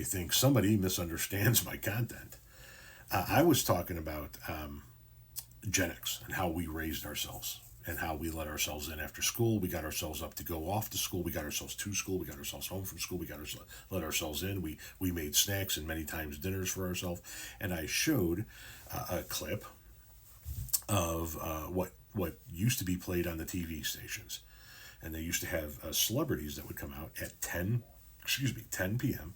I think somebody misunderstands my content. I was talking about Gen X and how we raised ourselves and how we let ourselves in after school. We got ourselves up to go off to school. We got ourselves to school. We got ourselves home from school. We got let ourselves in. We made snacks and many times dinners for ourselves. And I showed a clip of what used to be played on the TV stations. And they used to have celebrities that would come out at 10 p.m.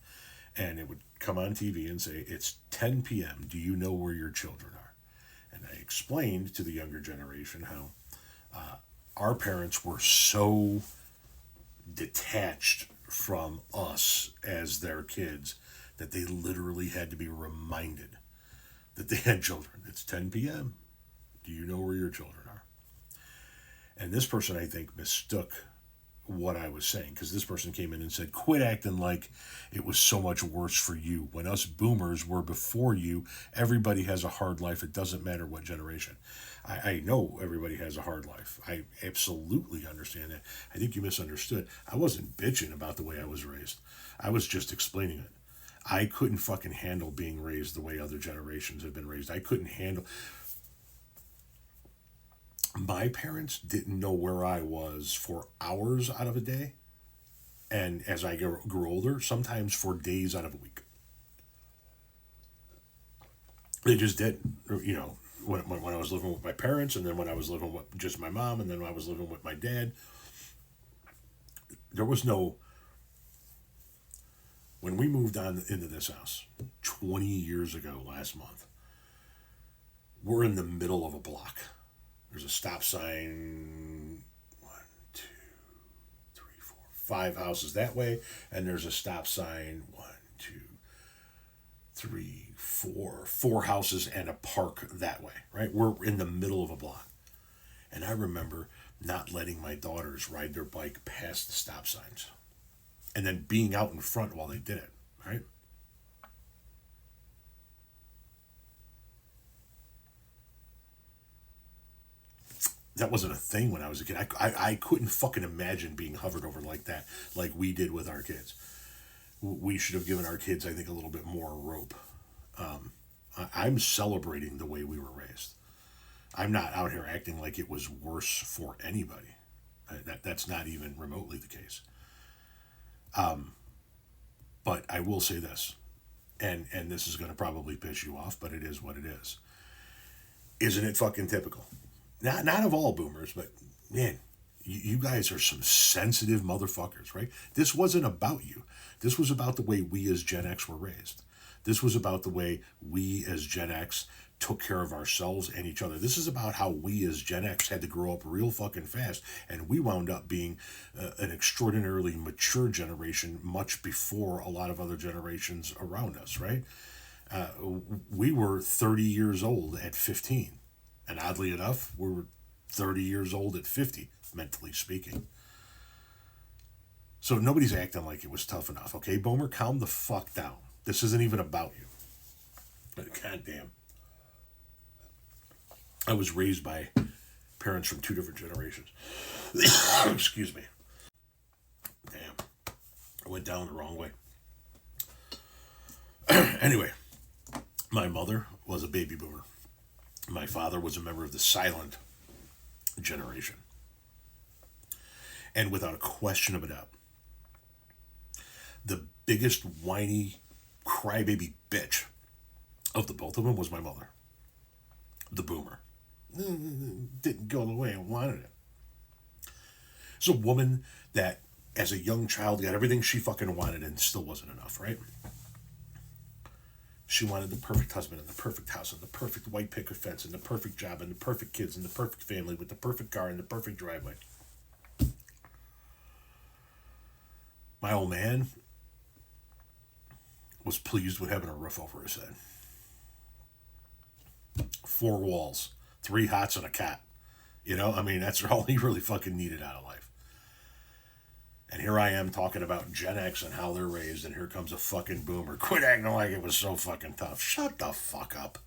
and it would come on TV and say, it's 10 p.m. Do you know where your children are? And I explained to the younger generation how our parents were so detached from us as their kids that they literally had to be reminded that they had children. It's 10 p.m. Do you know where your children are? And this person, I think, mistook what I was saying, because this person came in and said, quit acting like it was so much worse for you. When us boomers were before you, everybody has a hard life. It doesn't matter what generation. I know everybody has a hard life. I absolutely understand that. I think you misunderstood. I wasn't bitching about the way I was raised. I was just explaining it. I couldn't fucking handle being raised the way other generations have been raised. I couldn't handle... My parents didn't know where I was for hours out of a day. And as I grew older, sometimes for days out of a week. They just didn't. You know, when I was living with my parents, and then when I was living with just my mom, and then when I was living with my dad, there was no... When we moved on into this house 20 years ago last month, we're in the middle of a block. There's a stop sign, 1, 2, 3, 4, 5 houses that way, and there's a stop sign, 1, 2, 3, 4 houses and a park that way, right? We're in the middle of a block. And I remember not letting my daughters ride their bike past the stop signs and then being out in front while they did it, right? That wasn't a thing when I was a kid. I couldn't fucking imagine being hovered over like that, like we did with our kids. We should have given our kids, I think, a little bit more rope. I'm celebrating the way we were raised. I'm not out here acting like it was worse for anybody. That's not even remotely the case. But I will say this, and this is going to probably piss you off, but it is what it is. Isn't it fucking typical? Not of all boomers, but man, you guys are some sensitive motherfuckers, right? This wasn't about you. This was about the way we as Gen X were raised. This was about the way we as Gen X took care of ourselves and each other. This is about how we as Gen X had to grow up real fucking fast, and we wound up being an extraordinarily mature generation much before a lot of other generations around us, right? We were 30 years old at 15. And oddly enough, we were 30 years old at 50, mentally speaking. So nobody's acting like it was tough enough, okay? Boomer, calm the fuck down. This isn't even about you. God damn. I was raised by parents from 2 different generations. Excuse me. Damn. I went down the wrong way. Anyway, my mother was a baby boomer. My father was a member of the silent generation. And without a question of a doubt, the biggest whiny crybaby bitch of the both of them was my mother. The boomer. Didn't go the way I wanted it. It's a woman that, as a young child, got everything she fucking wanted and still wasn't enough, right? She wanted the perfect husband and the perfect house and the perfect white picket fence and the perfect job and the perfect kids and the perfect family with the perfect car and the perfect driveway. My old man was pleased with having a roof over his head. 4 walls, 3 hots and a cat. You know, I mean, that's all he really fucking needed out of life. And here I am talking about Gen X and how they're raised, and here comes a fucking boomer. Quit acting like it was so fucking tough. Shut the fuck up.